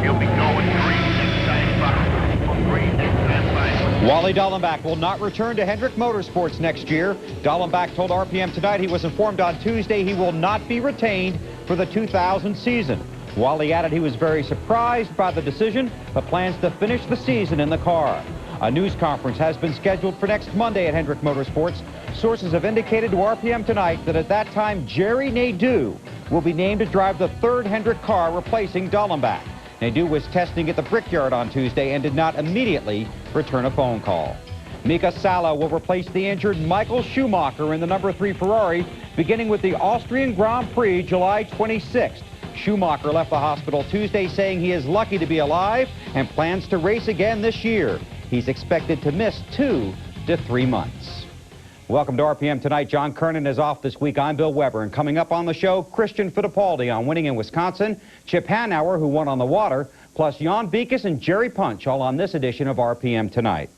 You'll be going 3695. 3695. Wally Dallenbach will not return to Hendrick Motorsports next year. Dallenbach told RPM Tonight he was informed on Tuesday he will not be retained for the 2000 season. Wally added he was very surprised by the decision, but plans to finish the season in the car. A news conference has been scheduled for next Monday at Hendrick Motorsports. Sources have indicated to RPM Tonight that at that time, Jerry Nadeau will be named to drive the third Hendrick car replacing Dallenbach. Nadeau was testing at the Brickyard on Tuesday and did not immediately return a phone call. Mika Salo will replace the injured Michael Schumacher in the number 3 Ferrari, beginning with the Austrian Grand Prix July 26th. Schumacher left the hospital Tuesday saying he is lucky to be alive and plans to race again this year. He's expected to miss 2 to 3 months. Welcome to RPM Tonight. John Kernan is off this week. I'm Bill Weber, and coming up on the show, Christian Fittipaldi on winning in Wisconsin, Chip Hanauer, who won on the water, plus Jan Beekes and Jerry Punch, all on this edition of RPM Tonight.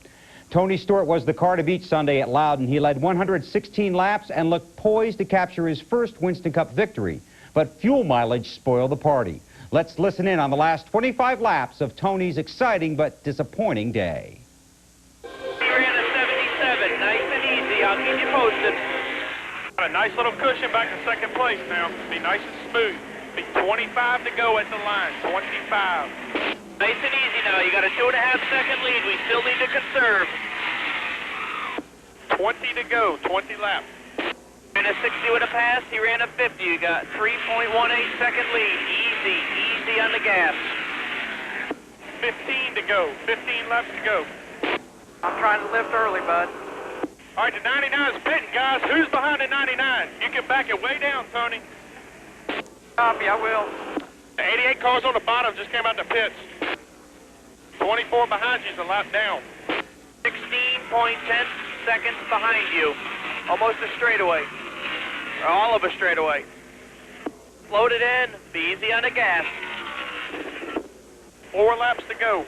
Tony Stewart was the car to beat Sunday at Loudon. He led 116 laps and looked poised to capture his first Winston Cup victory. But fuel mileage spoiled the party. Let's listen in on the last 25 laps of Tony's exciting but disappointing day. He ran a 77, nice and easy. I'll keep you posted. Got a nice little cushion back to second place now. Be nice and smooth. Be 25 to go at the line. 25. Nice and easy now. You got a 2.5-second lead. We still need to conserve. 20 to go. 20 laps. Ran a 60 with a pass. He ran a 50. You got 3.18-second lead. Easy, easy on the gas. 15 to go. 15 laps to go. I'm trying to lift early, bud. All right, the 99 is pitting, guys. Who's behind the 99? You can back it way down, Tony. Copy, I will. The 88 car's on the bottom just came out the pits. 24 behind you is a lap down. 16.10 seconds behind you. Almost a straightaway. Or all of a straightaway. Float it in. Be easy on the gas. 4 laps to go.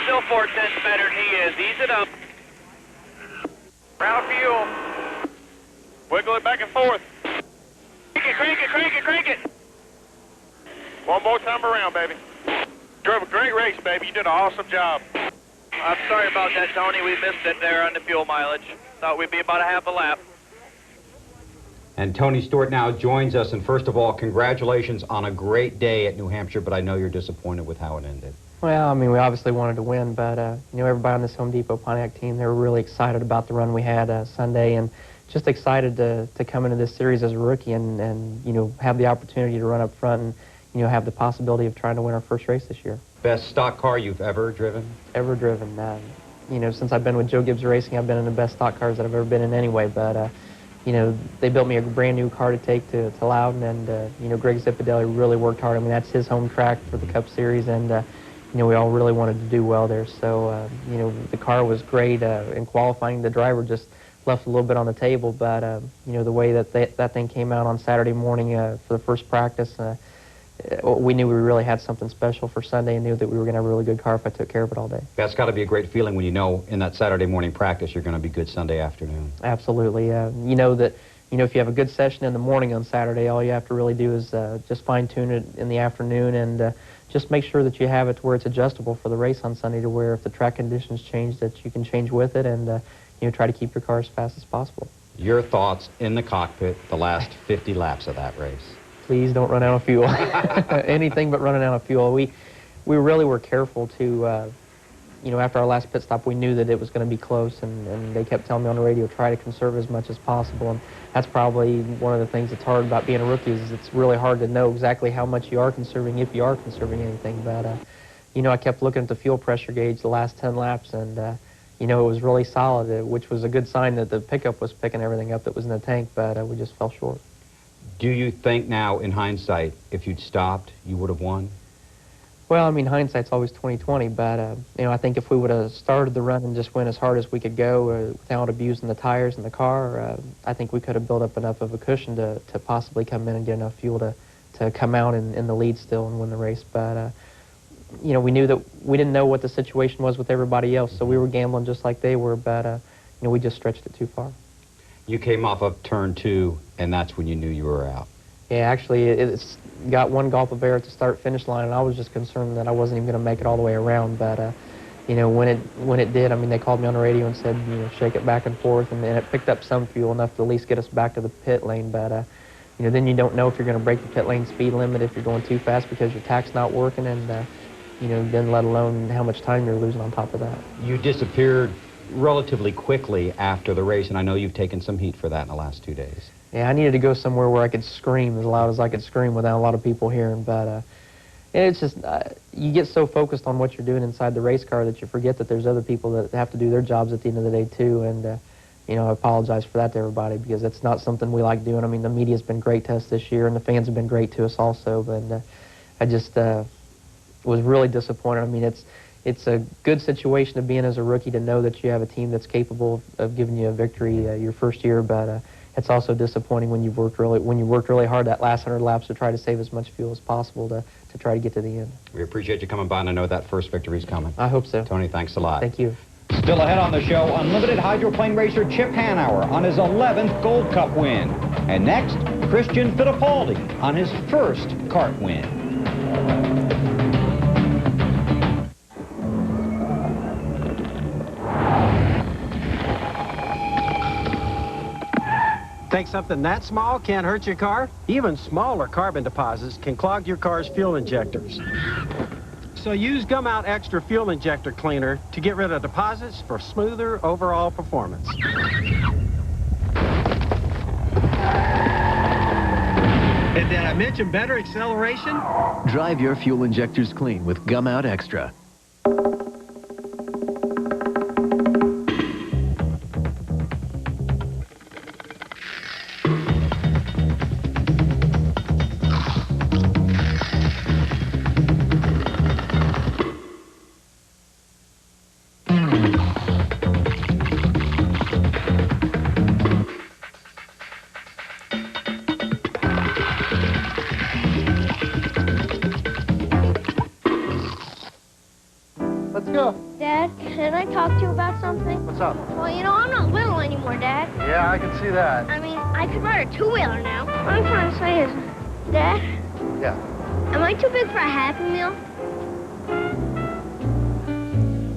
Still 4/10 better than he is. Ease it up. Round of fuel. Wiggle it back and forth. Crank it, crank it, crank it, crank it. One more time around, baby. Drove a great race, baby. You did an awesome job. I'm sorry about that, Tony. We missed it there on the fuel mileage. Thought we'd be about a half a lap. And Tony Stewart now joins us. And first of all, congratulations on a great day at New Hampshire, but I know you're disappointed with how it ended. Well, I mean, we obviously wanted to win, but, you know, everybody on this Home Depot Pontiac team, they were really excited about the run we had Sunday and just excited to come into this series as a rookie and, you know, have the opportunity to run up front and, you know, have the possibility of trying to win our first race this year. Best stock car you've ever driven? Ever driven. You know, since I've been with Joe Gibbs Racing, I've been in the best stock cars that I've ever been in anyway, but, you know, they built me a brand new car to take to Loudon, and, you know, Greg Zipadelli really worked hard. I mean, that's his home track for the Cup Series, and, you know, we all really wanted to do well there. So, you know, the car was great. In qualifying, the driver just left a little bit on the table, but, you know, the way that that thing came out on Saturday morning for the first practice, we knew we really had something special for Sunday and knew that we were going to have a really good car if I took care of it all day. That's got to be a great feeling when you know in that Saturday morning practice you're going to be good Sunday afternoon. Absolutely. You know that, you know, if you have a good session in the morning on Saturday, all you have to really do is just fine-tune it in the afternoon and just make sure that you have it to where it's adjustable for the race on Sunday, to where if the track conditions change, that you can change with it and, you know, try to keep your car as fast as possible. Your thoughts in the cockpit the last 50 laps of that race? Please don't run out of fuel. Anything but running out of fuel. We really were careful to, you know, after our last pit stop, we knew that it was going to be close, and they kept telling me on the radio, try to conserve as much as possible. And that's probably one of the things that's hard about being a rookie, is it's really hard to know exactly how much you are conserving, if you are conserving anything. But, you know, I kept looking at the fuel pressure gauge the last 10 laps, and, you know, it was really solid, which was a good sign that the pickup was picking everything up that was in the tank, but we just fell short. Do you think now, in hindsight, if you'd stopped, you would have won? Well, I mean, hindsight's always 20/20, but, you know, I think if we would have started the run and just went as hard as we could go without abusing the tires and the car, I think we could have built up enough of a cushion to possibly come in and get enough fuel to come out in the lead still and win the race. But, you know, we knew that we didn't know what the situation was with everybody else, so we were gambling just like they were, but, you know, we just stretched it too far. You came off of turn 2, and that's when you knew you were out. Yeah, actually, it's got one gulp of air at the start-finish line, and I was just concerned that I wasn't even going to make it all the way around. But, you know, when it did, I mean, they called me on the radio and said, you know, shake it back and forth, and it picked up some fuel, enough to at least get us back to the pit lane. But, you know, then you don't know if you're going to break the pit lane speed limit if you're going too fast because your tach's not working, and, you know, then let alone how much time you're losing on top of that. You disappeared relatively quickly after the race, and I know you've taken some heat for that in the last 2 days. Yeah, I needed to go somewhere where I could scream as loud as I could scream without a lot of people hearing. But it's just, you get so focused on what you're doing inside the race car that you forget that there's other people that have to do their jobs at the end of the day, too. And, you know, I apologize for that to everybody because it's not something we like doing. I mean, the media's been great to us this year, and the fans have been great to us also. But I just was really disappointed. I mean, it's a good situation to be in as a rookie to know that you have a team that's capable of giving you a victory your first year, but it's also disappointing when you worked really hard that last 100 laps to try to save as much fuel as possible to try to get to the end. We appreciate you coming by, and I know that first victory's coming. I hope so. Tony, thanks a lot. Thank you. Still ahead on the show, unlimited hydroplane racer Chip Hanauer on his 11th Gold Cup win. And next, Christian Fittipaldi on his first kart win. Think something that small can't hurt your car? Even smaller carbon deposits can clog your car's fuel injectors. So use Gum Out Extra Fuel Injector Cleaner to get rid of deposits for smoother overall performance. And did I mention better acceleration? Drive your fuel injectors clean with Gum Out Extra. Let's go. Dad, can I talk to you about something? What's up? Well, you know, I'm not little anymore, Dad. Yeah, I can see that. I mean, I could ride a two-wheeler now. What I'm trying to say is, Dad, Yeah. am I too big for a Happy Meal?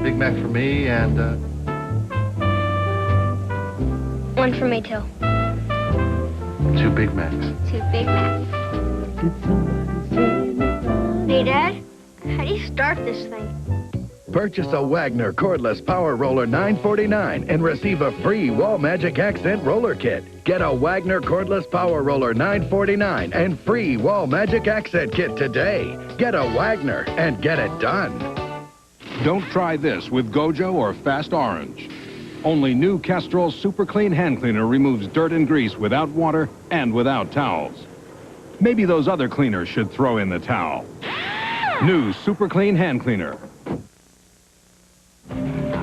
Big Mac for me and, One for me, too. 2 Big Macs. 2 Big Macs. Hey, Dad, how do you start this thing? Purchase a Wagner cordless power roller $9.49 and receive a free Wall Magic Accent roller kit. Get a Wagner cordless power roller $9.49 and free Wall Magic Accent kit today. Get a Wagner and get it done. Don't try this with Gojo or Fast Orange. Only new Castrol Super Clean Hand Cleaner removes dirt and grease without water and without towels. Maybe those other cleaners should throw in the towel. New Super Clean Hand Cleaner.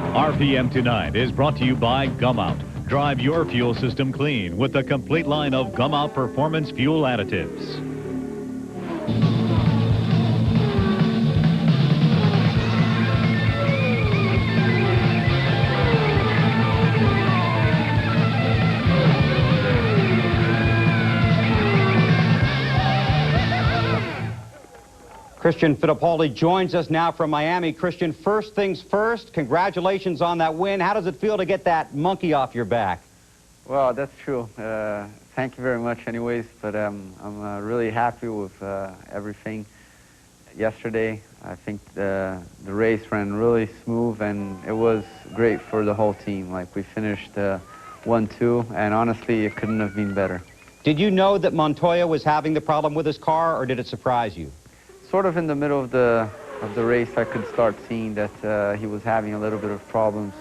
RPM Tonight is brought to you by Gum Out. Drive your fuel system clean with the complete line of Gum Out Performance Fuel Additives. Christian Fittipaldi joins us now from Miami. Christian, first things first, congratulations on that win. How does it feel to get that monkey off your back? Well, that's true. Thank you very much anyways, but I'm really happy with everything yesterday. I think the race ran really smooth, and it was great for the whole team. Like, we finished 1-2, and honestly, it couldn't have been better. Did you know that Montoya was having the problem with his car, or did it surprise you? Sort of in the middle of the race, I could start seeing that he was having a little bit of problems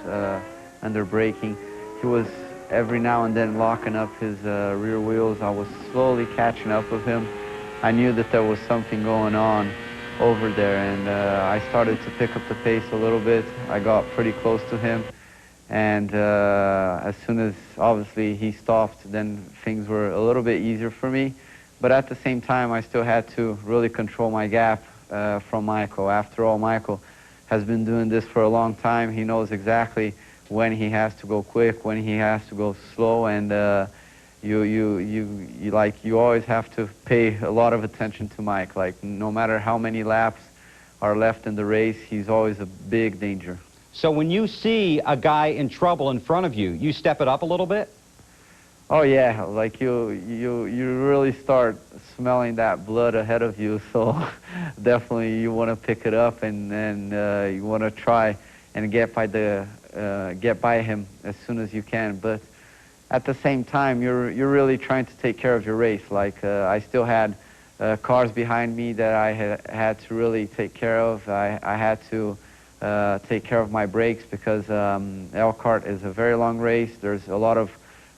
under braking. He was every now and then locking up his rear wheels. I was slowly catching up with him. I knew that there was something going on over there, and I started to pick up the pace a little bit. I got pretty close to him, and as soon as obviously he stopped, then things were a little bit easier for me. But at the same time, I still had to really control my gap from Michael. After all, Michael has been doing this for a long time. He knows exactly when he has to go quick, when he has to go slow, and you always have to pay a lot of attention to Mike. Like, no matter how many laps are left in the race, he's always a big danger. So when you see a guy in trouble in front of you, you step it up a little bit? Oh yeah, like you really start smelling that blood ahead of you, so definitely you want to pick it up and you want to try and get by him as soon as you can. But at the same time, you're really trying to take care of your race. Like I still had cars behind me that I had to really take care of. I had to take care of my brakes because Elkhart is a very long race. There's a lot of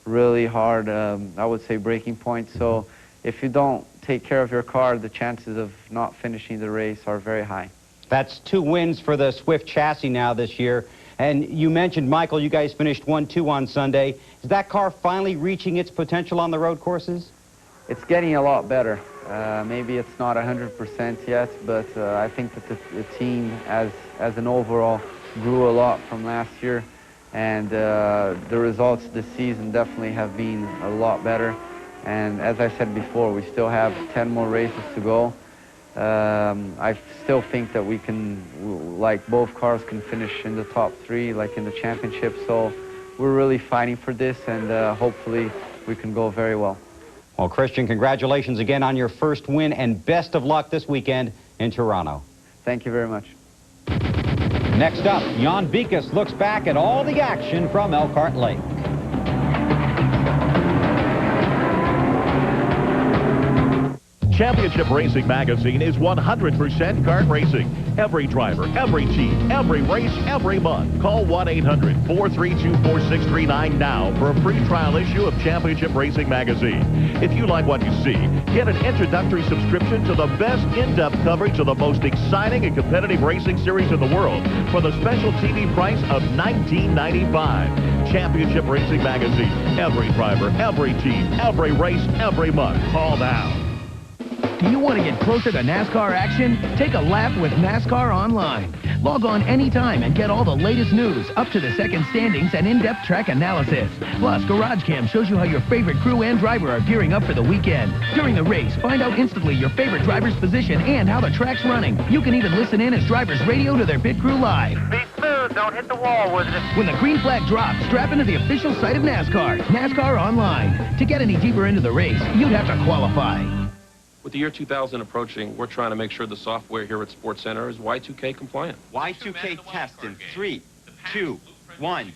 really hard, I would say, braking points. So if you don't take care of your car, the chances of not finishing the race are very high. That's 2 wins for the Swift chassis now this year. And you mentioned, Michael, you guys finished 1-2 on Sunday. Is that car finally reaching its potential on the road courses? It's getting a lot better. Maybe it's not 100% yet, but I think that the team as an overall grew a lot from last year. And the results this season definitely have been a lot better. And as I said before, we still have 10 more races to go. I still think that we can, like, both cars can finish in the top 3, like in the championship. So we're really fighting for this, and hopefully we can go very well. Well, Christian, congratulations again on your first win, and best of luck this weekend in Toronto. Thank you very much. Next up, Jan Bikas looks back at all the action from Elkhart Lake. Championship Racing Magazine is 100% kart racing. Every driver, every team, every race, every month. Call 1-800-432-4639 now for a free trial issue of Championship Racing Magazine. If you like what you see, get an introductory subscription to the best in-depth coverage of the most exciting and competitive racing series in the world for the special TV price of $19.95. Championship Racing Magazine. Every driver, every team, every race, every month. Call now. Do you want to get closer to NASCAR action? Take a lap with NASCAR Online. Log on anytime and get all the latest news, up to the second standings, and in-depth track analysis. Plus, Garage Cam shows you how your favorite crew and driver are gearing up for the weekend. During the race, find out instantly your favorite driver's position and how the track's running. You can even listen in as drivers radio to their pit crew live. Be smooth, don't hit the wall with it. When the green flag drops, strap into the official site of NASCAR, NASCAR Online. To get any deeper into the race, you'd have to qualify. With the year 2000 approaching, we're trying to make sure the software here at Sports Center is Y2K compliant. Y2K test in 3, 2, 1. Oops.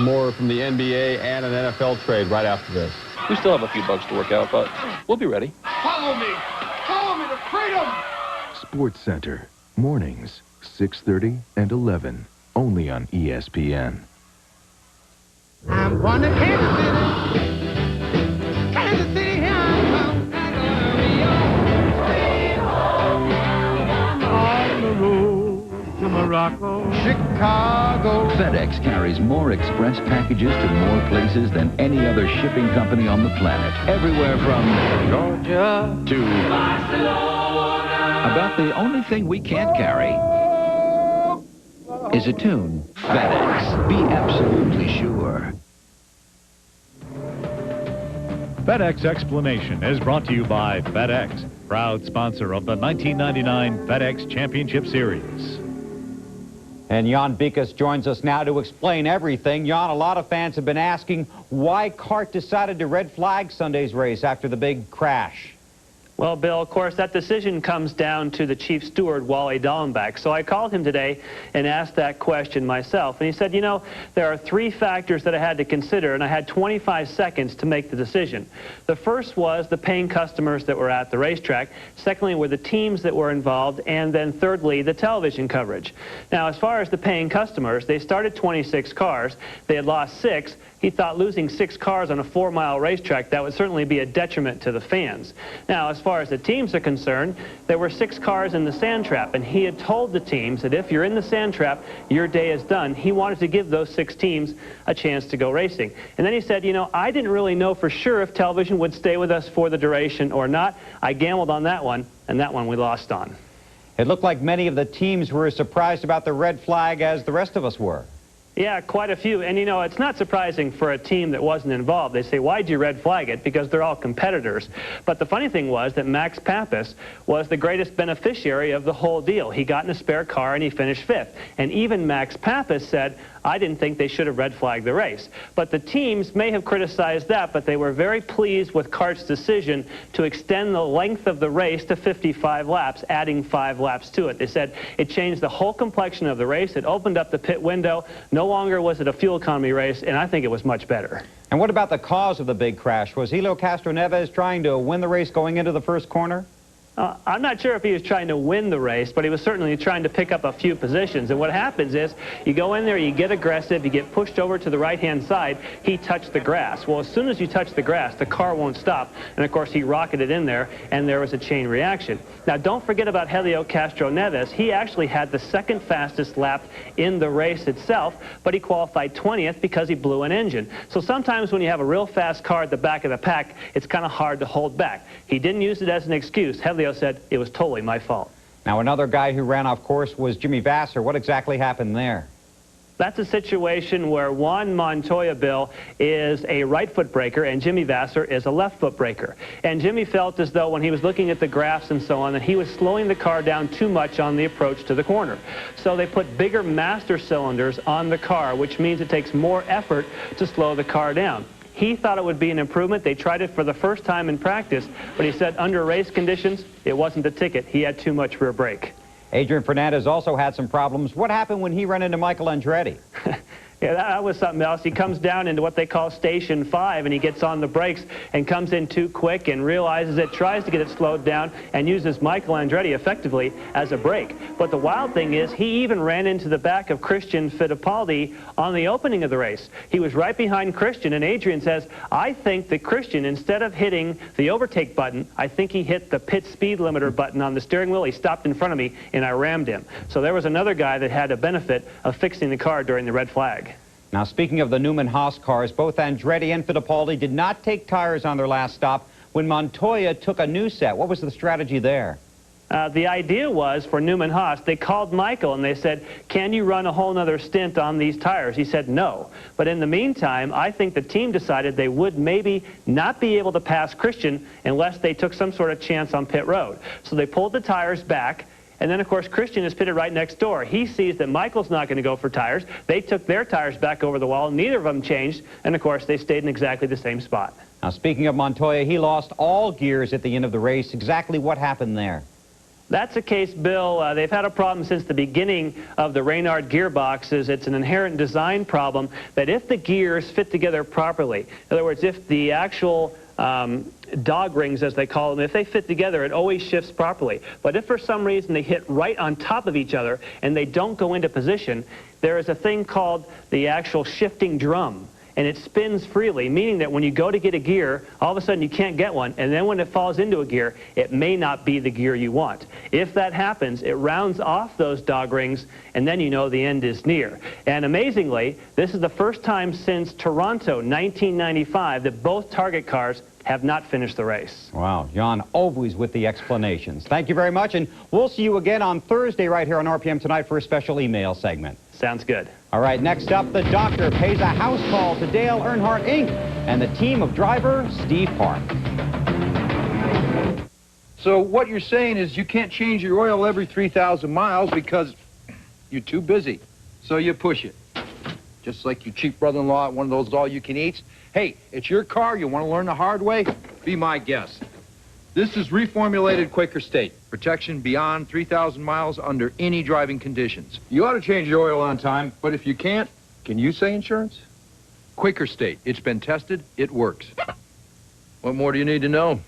More from the NBA and an NFL trade right after this. We still have a few bugs to work out, but we'll be ready. Follow me to freedom! Sports Center, mornings, 6:30 and 11, only on ESPN. I'm going to Kansas City. Kansas City, here I come. On the road to Morocco, Chicago. FedEx carries more express packages to more places than any other shipping company on the planet. Everywhere from Georgia to Barcelona. About the only thing we can't carry is a tune. FedEx. Be absolutely sure. FedEx Explanation is brought to you by FedEx, proud sponsor of the 1999 FedEx Championship Series. And Jan Bikas joins us now to explain everything. Jan, a lot of fans have been asking why CART decided to red flag Sunday's race after the big crash. Well, Bill, of course, that decision comes down to the chief steward, Wally Dallenbach. So I called him today and asked that question myself. And he said, you know, there are 3 factors that I had to consider, and I had 25 seconds to make the decision. The first was the paying customers that were at the racetrack. Secondly, were the teams that were involved. And then thirdly, the television coverage. Now, as far as the paying customers, they started 26 cars. They had lost 6. He thought losing 6 cars on a 4-mile racetrack, that would certainly be a detriment to the fans. Now, as far as the teams are concerned, there were 6 cars in the sand trap, and he had told the teams that if you're in the sand trap, your day is done. He wanted to give those 6 teams a chance to go racing. And then he said, you know, I didn't really know for sure if television would stay with us for the duration or not. I gambled on that one, and that one we lost on. It looked like many of the teams were as surprised about the red flag as the rest of us were. Yeah, quite a few. And, you know, it's not surprising for a team that wasn't involved. They say, why'd you red flag it? Because they're all competitors. But the funny thing was that Max Papis was the greatest beneficiary of the whole deal. He got in a spare car and he finished 5th. And even Max Papis said, I didn't think they should have red flagged the race. But the teams may have criticized that, but they were very pleased with CART's decision to extend the length of the race to 55 laps, adding 5 laps to it. They said it changed the whole complexion of the race. It opened up the pit window. No longer was it a fuel economy race, and I think it was much better. And what about the cause of the big crash? Was Helio Castroneves trying to win the race going into the first corner? I'm not sure if he was trying to win the race, but he was certainly trying to pick up a few positions. And what happens is you go in there, you get aggressive, you get pushed over to the right-hand side. He touched the grass. Well, as soon as you touch the grass, the car won't stop. And, of course, he rocketed in there, and there was a chain reaction. Now, don't forget about Helio Castroneves. He actually had the second fastest lap in the race itself, but he qualified 20th because he blew an engine. So sometimes when you have a real fast car at the back of the pack, it's kind of hard to hold back. He didn't use it as an excuse. Helio said, it was totally my fault. Now, another guy who ran off course was Jimmy Vasser. What exactly happened there? That's a situation where Juan Montoya, Bill, is a right foot breaker and Jimmy Vasser is a left foot breaker. And Jimmy felt as though when he was looking at the graphs and so on that he was slowing the car down too much on the approach to the corner. So they put bigger master cylinders on the car, which means it takes more effort to slow the car down. He thought it would be an improvement. They tried it for the first time in practice, but he said under race conditions, it wasn't a ticket. He had too much rear brake. Adrian Fernandez also had some problems. What happened when he ran into Michael Andretti? Yeah, that was something else. He comes down into what they call Station 5, and he gets on the brakes and comes in too quick and realizes it, tries to get it slowed down, and uses Michael Andretti effectively as a brake. But the wild thing is he even ran into the back of Christian Fittipaldi on the opening of the race. He was right behind Christian, and Adrian says, I think that Christian, instead of hitting the overtake button, I think he hit the pit speed limiter button on the steering wheel. He stopped in front of me, and I rammed him. So there was another guy that had a benefit of fixing the car during the red flag. Now, speaking of the Newman-Haas cars, both Andretti and Fittipaldi did not take tires on their last stop when Montoya took a new set. What was the strategy there? The idea was for Newman-Haas, they called Michael and they said, can you run a whole nother stint on these tires? He said no. But in the meantime, I think the team decided they would maybe not be able to pass Christian unless they took some sort of chance on pit road. So they pulled the tires back. And then, of course, Christian is pitted right next door. He sees that Michael's not going to go for tires. They took their tires back over the wall. Neither of them changed. And, of course, they stayed in exactly the same spot. Now, speaking of Montoya, he lost all gears at the end of the race. Exactly what happened there? That's a case, Bill. They've had a problem since the beginning of the Reynard gearboxes. It's an inherent design problem that if the gears fit together properly, in other words, if the actual dog rings, as they call them, if they fit together, it always shifts properly. But if for some reason they hit right on top of each other and they don't go into position, there is a thing called the actual shifting drum. And it spins freely, meaning that when you go to get a gear, all of a sudden you can't get one, and then when it falls into a gear, it may not be the gear you want. If that happens, it rounds off those dog rings, and then you know the end is near. And amazingly, this is the first time since Toronto, 1995, that both Target cars have not finished the race. Wow, John, always with the explanations. Thank you very much, and we'll see you again on Thursday right here on RPM Tonight for a special email segment. Sounds good. All right, next up, the doctor pays a house call to Dale Earnhardt, Inc. and the team of driver Steve Park. So what you're saying is you can't change your oil every 3,000 miles because you're too busy. So you push it. Just like your cheap brother-in-law at one of those all-you-can-eats. Hey, it's your car. You want to learn the hard way? Be my guest. This is reformulated Quaker State. Protection beyond 3,000 miles under any driving conditions. You ought to change your oil on time, but if you can't, can you say insurance? Quaker State. It's been tested. It works. What more do you need to know?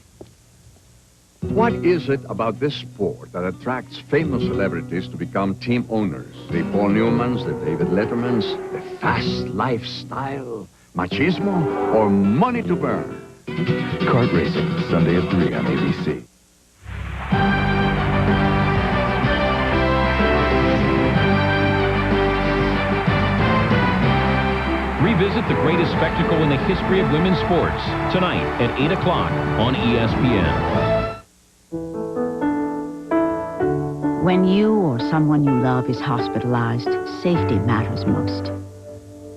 What is it about this sport that attracts famous celebrities to become team owners? The Paul Newmans, the David Lettermans, the fast lifestyle, machismo, or money to burn? Kart Racing, Sunday at 3 on ABC. Revisit the greatest spectacle in the history of women's sports tonight at 8 o'clock on ESPN. When you or someone you love is hospitalized, safety matters most.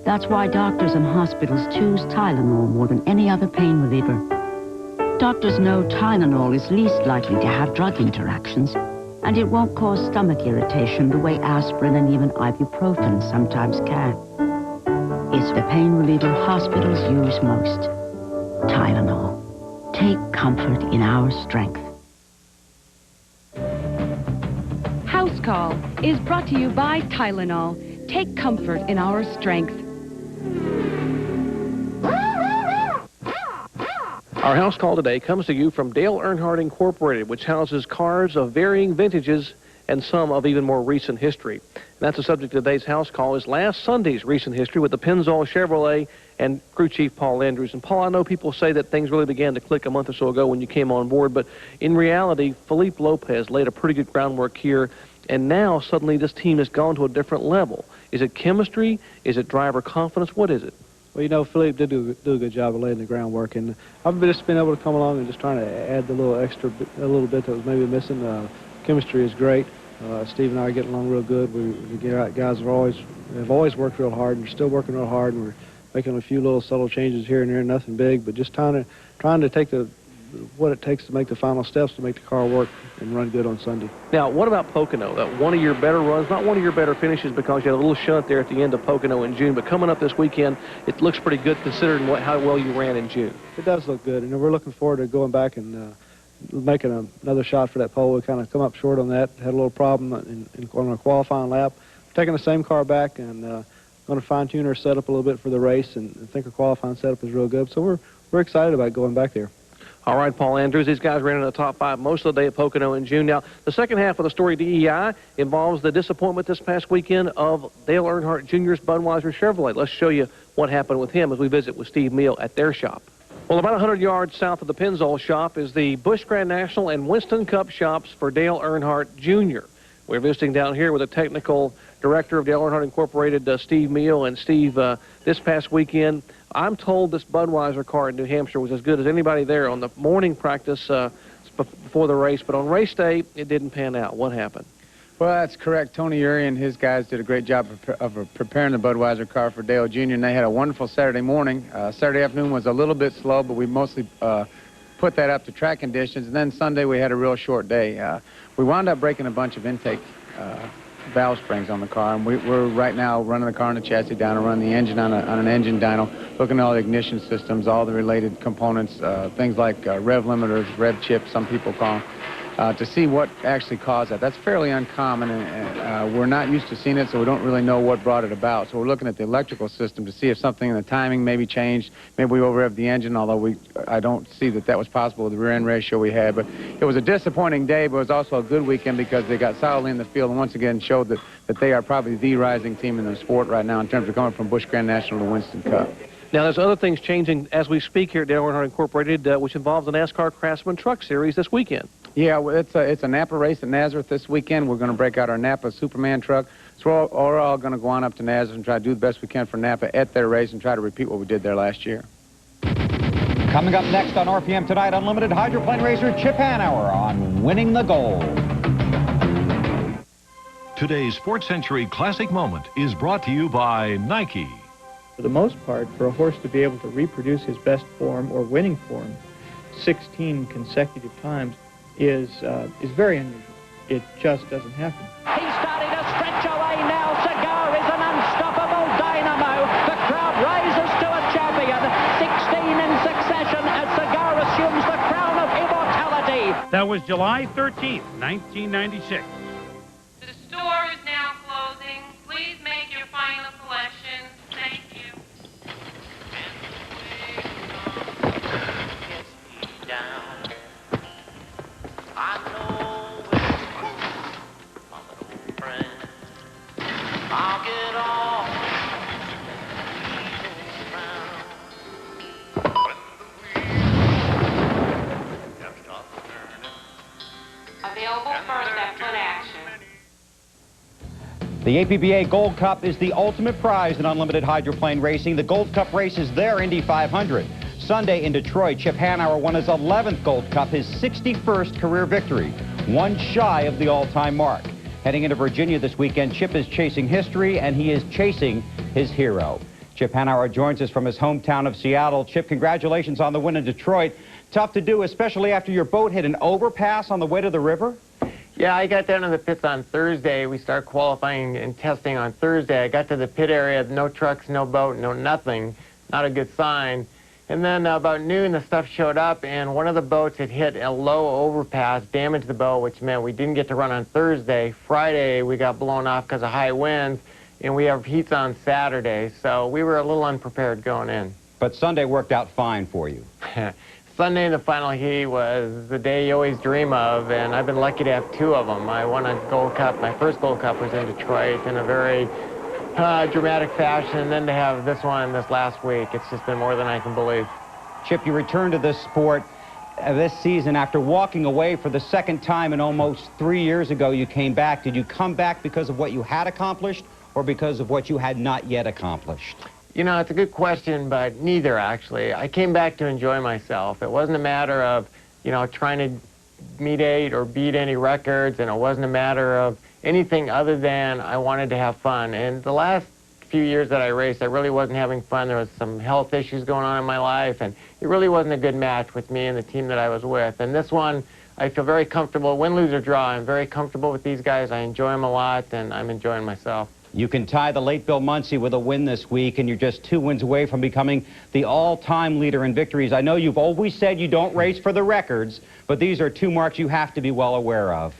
That's why doctors and hospitals choose Tylenol more than any other pain reliever. Doctors know Tylenol is least likely to have drug interactions, and it won't cause stomach irritation the way aspirin and even ibuprofen sometimes can. It's the pain reliever hospitals use most. Tylenol. Take comfort in our strength. House Call is brought to you by Tylenol. Take comfort in our strength. Our house call today comes to you from Dale Earnhardt Incorporated, which houses cars of varying vintages and some of even more recent history. And that's the subject of today's house call, is last Sunday's recent history with the Pennzoil Chevrolet and crew chief Paul Andrews. And Paul, I know people say that things really began to click a month or so ago when you came on board, but in reality, Felipe Lopez laid a pretty good groundwork here, and now suddenly this team has gone to a different level. Is it chemistry? Is it driver confidence? What is it? Well, you know, Felipe did do a good job of laying the groundwork, and I've just been able to come along and just trying to add the little extra, a little bit that was maybe missing. Chemistry is great. Steve and I are getting along real good. Guys have always worked real hard, and we're still working real hard, and we're making a few little subtle changes here and there, nothing big, but just trying to take what it takes to make the final steps to make the car work and run good on Sunday. Now, what about Pocono? One of your better runs, not one of your better finishes, because you had a little shunt there at the end of Pocono in June, but coming up this weekend, it looks pretty good considering how well you ran in June. It does look good, and we're looking forward to going back and making another shot for that pole. We kind of come up short on that, had a little problem on our qualifying lap. Taking the same car back and going to fine-tune our setup a little bit for the race, and think our qualifying setup is real good. So we're excited about going back there. All right, Paul Andrews, these guys ran in the top 5 most of the day at Pocono in June. Now, the second half of the story DEI involves the disappointment this past weekend of Dale Earnhardt Jr.'s Budweiser Chevrolet. Let's show you what happened with him as we visit with Steve Meal at their shop. Well, about 100 yards south of the Pennzoil shop is the Busch Grand National and Winston Cup shops for Dale Earnhardt Jr. We're visiting down here with the technical director of Dale Earnhardt Incorporated, Steve Meal. And Steve, this past weekend, I'm told this Budweiser car in New Hampshire was as good as anybody there on the morning practice before the race, but on race day, it didn't pan out. What happened? Well, that's correct. Tony Uri and his guys did a great job of preparing the Budweiser car for Dale Jr., and they had a wonderful Saturday morning. Saturday afternoon was a little bit slow, but we mostly put that up to track conditions, and then Sunday we had a real short day. We wound up breaking a bunch of intake valve springs on the car, and we're right now running the car on the chassis dyno, running the engine on an engine dyno, looking at all the ignition systems, all the related components, things like rev limiters, rev chips, some people call them, to see what actually caused that. That's fairly uncommon, and we're not used to seeing it, so we don't really know what brought it about. So we're looking at the electrical system to see if something in the timing maybe changed. Maybe we over-revved the engine, although I don't see that was possible with the rear-end ratio we had. But it was a disappointing day, but it was also a good weekend because they got solidly in the field and once again showed that they are probably the rising team in the sport right now in terms of going from Busch Grand National to Winston Cup. Now, there's other things changing as we speak here at Dale Earnhardt Incorporated, which involves the NASCAR Craftsman Truck Series this weekend. Yeah, well, it's a Napa race at Nazareth this weekend. We're going to break out our Napa Superman truck. So we're all going to go on up to Nazareth and try to do the best we can for Napa at their race and try to repeat what we did there last year. Coming up next on RPM Tonight, Unlimited hydroplane racer Chip Hanauer on Winning the Gold. Today's Sports Century Classic Moment is brought to you by Nike. For the most part, for a horse to be able to reproduce his best form or winning form 16 consecutive times is very unusual. It just doesn't happen. He's starting to stretch away now. Cigar is an unstoppable dynamo. The crowd rises to a champion. 16 in succession as Cigar assumes the crown of immortality. That was July 13th, 1996. The store is now closing. Please make your final collection. Thank you. Available first at foot action. The APBA Gold Cup is the ultimate prize in unlimited hydroplane racing. The Gold Cup race is their Indy 500. Sunday in Detroit, Chip Hanauer won his 11th Gold Cup, his 61st career victory, one shy of the all-time mark. Heading into Virginia this weekend, Chip is chasing history, and he is chasing his hero. Chip Hanauer joins us from his hometown of Seattle. Chip, congratulations on the win in Detroit. Tough to do, especially after your boat hit an overpass on the way to the river? Yeah, I got down to the pits on Thursday. We started qualifying and testing on Thursday. I got to the pit area, no trucks, no boat, no nothing. Not a good sign. And then about noon, the stuff showed up, and one of the boats had hit a low overpass, damaged the boat, which meant we didn't get to run on Thursday. Friday, we got blown off because of high winds, and we have heats on Saturday, so we were a little unprepared going in. But Sunday worked out fine for you. Sunday in the final heat was the day you always dream of, and I've been lucky to have two of them. I won a Gold Cup. My first Gold Cup was in Detroit in a very dramatic fashion, and then to have this one this last week, it's just been more than I can believe. Chip, you returned to this sport this season after walking away for the second time in almost 3 years ago. You came back. Did you come back because of what you had accomplished or because of what you had not yet accomplished? You know, it's a good question, but neither, actually. I came back to enjoy myself. It wasn't a matter of, you know, trying to meet or beat any records, and it wasn't a matter of anything other than I wanted to have fun. And the last few years that I raced, I really wasn't having fun. There was some health issues going on in my life, and it really wasn't a good match with me and the team that I was with. And this one, I feel very comfortable. Win, lose, or draw, I'm very comfortable with these guys. I enjoy them a lot, and I'm enjoying myself. You can tie the late Bill Muncy with a win this week, and you're just 2 wins away from becoming the all-time leader in victories. I know you've always said you don't race for the records, but these are two marks you have to be well aware of.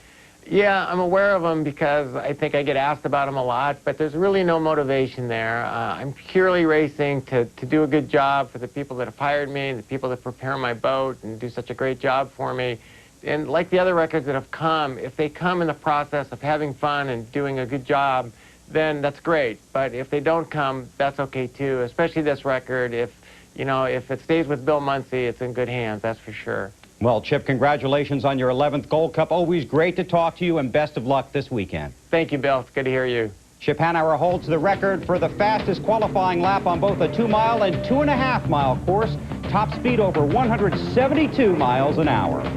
Yeah, I'm aware of them because I think I get asked about them a lot, but there's really no motivation there. I'm purely racing to do a good job for the people that have hired me, the people that prepare my boat and do such a great job for me. And like the other records that have come, if they come in the process of having fun and doing a good job, then that's great. But if they don't come, that's okay too, especially this record. If it stays with Bill Muncy, it's in good hands, that's for sure. Well, Chip, congratulations on your 11th Gold Cup. Always great to talk to you, and best of luck this weekend. Thank you, Bill. It's good to hear you. Chip Hanauer holds the record for the fastest qualifying lap on both a 2-mile and 2.5-mile course. Top speed over 172 miles an hour.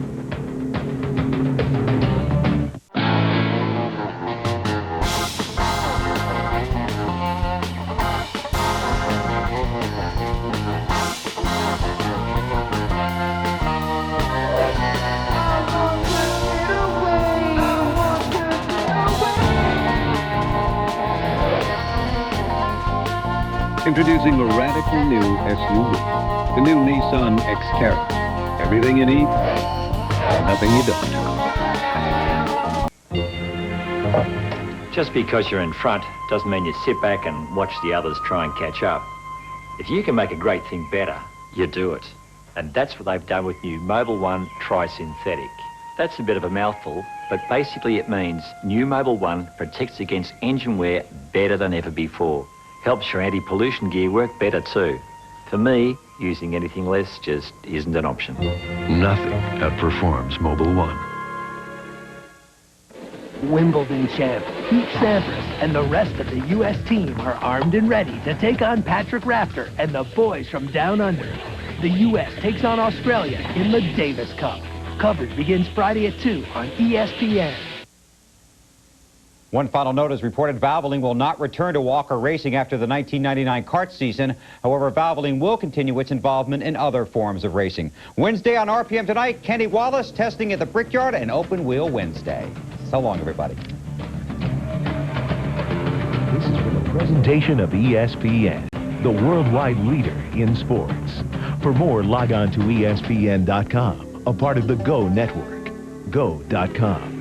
Introducing the radical new SUV, the new Nissan Xterra. Everything you need, nothing you don't. Just because you're in front doesn't mean you sit back and watch the others try and catch up. If you can make a great thing better, you do it. And that's what they've done with new Mobil 1 Tri-Synthetic. That's a bit of a mouthful, but basically it means new Mobil 1 protects against engine wear better than ever before. Helps your anti-pollution gear work better too. For me, using anything less just isn't an option. Nothing outperforms Mobil 1. Wimbledon champ Pete Sampras and the rest of the U.S. team are armed and ready to take on Patrick Rafter and the boys from down under. The U.S. takes on Australia in the Davis Cup. Coverage begins Friday at 2 on ESPN. One final note is reported Valvoline will not return to Walker Racing after the 1999 kart season. However, Valvoline will continue its involvement in other forms of racing. Wednesday on RPM Tonight, Kenny Wallace testing at the Brickyard and Open Wheel Wednesday. So long, everybody. This has been a presentation of ESPN, the worldwide leader in sports. For more, log on to ESPN.com, a part of the Go Network. Go.com.